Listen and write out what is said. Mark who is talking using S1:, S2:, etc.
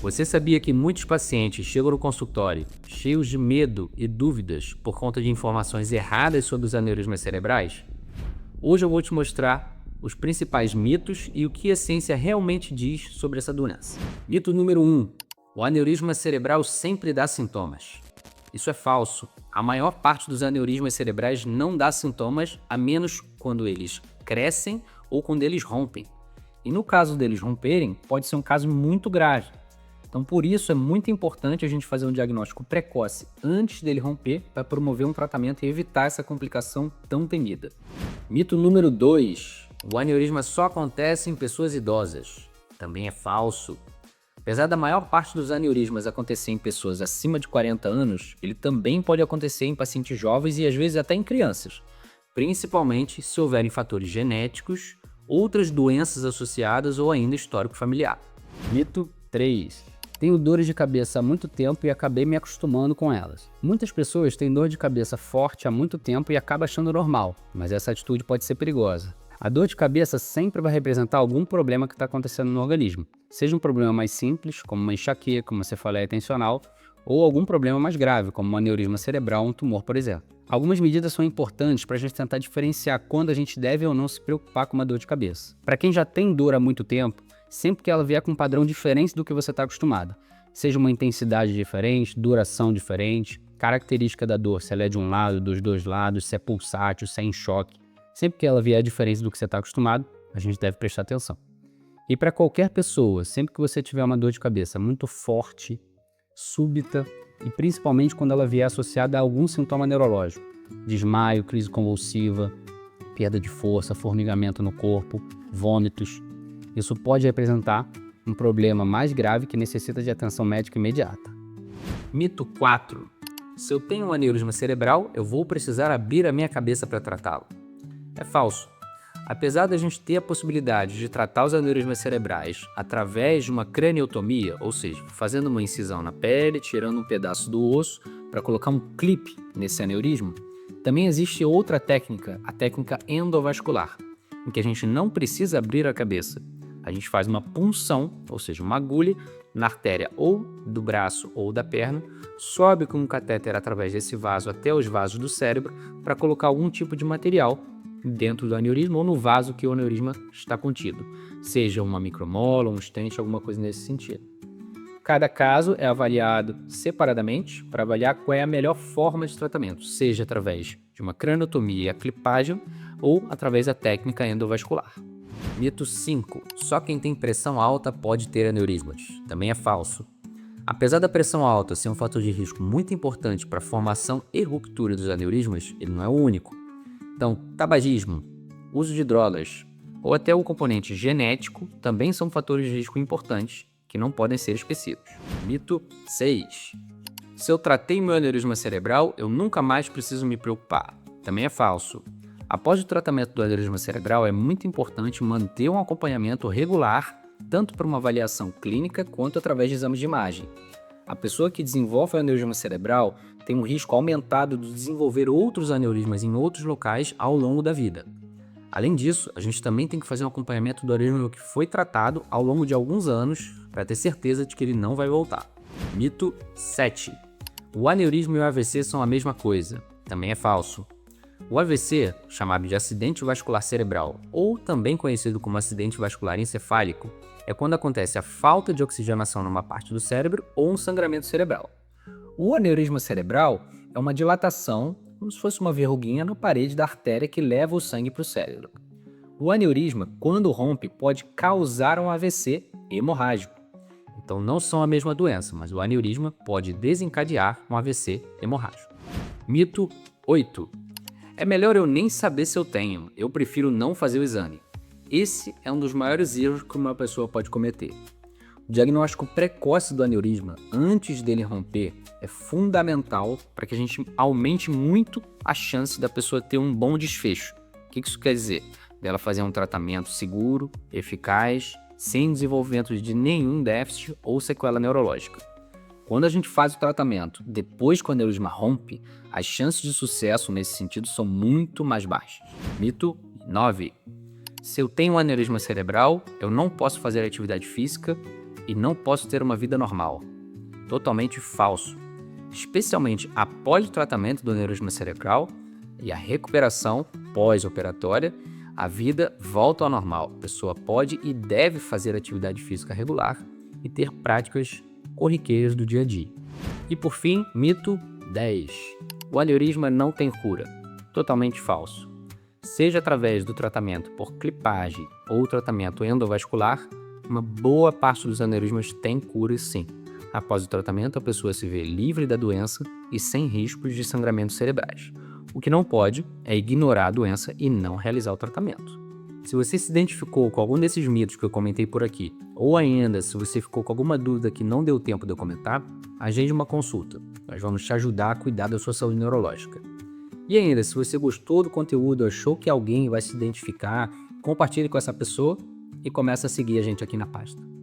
S1: Você sabia que muitos pacientes chegam no consultório cheios de medo e dúvidas por conta de informações erradas sobre os aneurismas cerebrais? Hoje eu vou te mostrar os principais mitos e o que a ciência realmente diz sobre essa doença. Mito número 1. O aneurisma cerebral sempre dá sintomas. Isso é falso. A maior parte dos aneurismas cerebrais não dá sintomas, a menos quando eles crescem ou quando eles rompem. E no caso deles romperem, pode ser um caso muito grave. Então, por isso, é muito importante a gente fazer um diagnóstico precoce antes dele romper para promover um tratamento e evitar essa complicação tão temida. Mito número 2. O aneurisma só acontece em pessoas idosas. Também é falso. Apesar da maior parte dos aneurismas acontecer em pessoas acima de 40 anos, ele também pode acontecer em pacientes jovens e às vezes até em crianças, principalmente se houverem fatores genéticos, outras doenças associadas ou ainda histórico familiar. Mito 3. Tenho dores de cabeça há muito tempo e acabei me acostumando com elas. Muitas pessoas têm dor de cabeça forte há muito tempo e acabam achando normal, mas essa atitude pode ser perigosa. A dor de cabeça sempre vai representar algum problema que está acontecendo no organismo, seja um problema mais simples, como uma enxaqueca, uma cefaleia tensional, ou algum problema mais grave, como um aneurisma cerebral ou um tumor, por exemplo. Algumas medidas são importantes para a gente tentar diferenciar quando a gente deve ou não se preocupar com uma dor de cabeça. Para quem já tem dor há muito tempo, sempre que ela vier com um padrão diferente do que você está acostumado, seja uma intensidade diferente, duração diferente, característica da dor, se ela é de um lado, dos dois lados, se é pulsátil, se é em choque, sempre que ela vier diferente do que você está acostumado, a gente deve prestar atenção. E para qualquer pessoa, sempre que você tiver uma dor de cabeça muito forte, súbita e principalmente quando ela vier associada a algum sintoma neurológico, desmaio, crise convulsiva, perda de força, formigamento no corpo, vômitos, isso pode representar um problema mais grave que necessita de atenção médica imediata. Mito 4. Se eu tenho um aneurisma cerebral, eu vou precisar abrir a minha cabeça para tratá-lo. É falso. Apesar da gente ter a possibilidade de tratar os aneurismas cerebrais através de uma craniotomia, ou seja, fazendo uma incisão na pele, tirando um pedaço do osso para colocar um clipe nesse aneurisma, também existe outra técnica, a técnica endovascular, em que a gente não precisa abrir a cabeça. A gente faz uma punção, ou seja, uma agulha, na artéria ou do braço ou da perna, sobe com um catéter através desse vaso até os vasos do cérebro para colocar algum tipo de material dentro do aneurisma ou no vaso que o aneurisma está contido, seja uma micromola, um stent, alguma coisa nesse sentido. Cada caso é avaliado separadamente para avaliar qual é a melhor forma de tratamento, seja através de uma craniotomia e a clipagem ou através da técnica endovascular. Mito 5. Só quem tem pressão alta pode ter aneurismas. Também é falso. Apesar da pressão alta ser um fator de risco muito importante para a formação e ruptura dos aneurismas, ele não é o único. Então, tabagismo, uso de drogas ou até o componente genético também são fatores de risco importantes que não podem ser esquecidos. Mito 6. Se eu tratei meu aneurisma cerebral, eu nunca mais preciso me preocupar. Também é falso. Após o tratamento do aneurisma cerebral, é muito importante manter um acompanhamento regular, tanto para uma avaliação clínica quanto através de exames de imagem. A pessoa que desenvolve o aneurisma cerebral tem um risco aumentado de desenvolver outros aneurismas em outros locais ao longo da vida. Além disso, a gente também tem que fazer um acompanhamento do aneurisma que foi tratado ao longo de alguns anos para ter certeza de que ele não vai voltar. Mito 7. O aneurisma e o AVC são a mesma coisa. Também é falso. O AVC, chamado de acidente vascular cerebral, ou também conhecido como acidente vascular encefálico, é quando acontece a falta de oxigenação numa parte do cérebro ou um sangramento cerebral. O aneurisma cerebral é uma dilatação, como se fosse uma verruguinha na parede da artéria que leva o sangue para o cérebro. O aneurisma, quando rompe, pode causar um AVC hemorrágico. Então não são a mesma doença, mas o aneurisma pode desencadear um AVC hemorrágico. Mito 8. É melhor eu nem saber se eu tenho, eu prefiro não fazer o exame. Esse é um dos maiores erros que uma pessoa pode cometer. O diagnóstico precoce do aneurisma, antes dele romper, é fundamental para que a gente aumente muito a chance da pessoa ter um bom desfecho. O que isso quer dizer? Dela fazer um tratamento seguro, eficaz, sem desenvolvimento de nenhum déficit ou sequela neurológica. Quando a gente faz o tratamento depois que o aneurisma rompe, as chances de sucesso nesse sentido são muito mais baixas. Mito 9. Se eu tenho um aneurisma cerebral, eu não posso fazer atividade física e não posso ter uma vida normal. Totalmente falso. Especialmente após o tratamento do aneurisma cerebral e a recuperação pós-operatória, a vida volta ao normal. A pessoa pode e deve fazer atividade física regular e ter práticas corriqueiras do dia a dia. E por fim, mito 10. O aneurisma não tem cura. Totalmente falso. Seja através do tratamento por clipagem ou tratamento endovascular, uma boa parte dos aneurismas tem cura sim. Após o tratamento, a pessoa se vê livre da doença e sem riscos de sangramentos cerebrais. O que não pode é ignorar a doença e não realizar o tratamento. Se você se identificou com algum desses mitos que eu comentei por aqui, ou ainda se você ficou com alguma dúvida que não deu tempo de eu comentar, agende uma consulta. Nós vamos te ajudar a cuidar da sua saúde neurológica. E ainda, se você gostou do conteúdo, achou que alguém vai se identificar, compartilhe com essa pessoa e comece a seguir a gente aqui na página.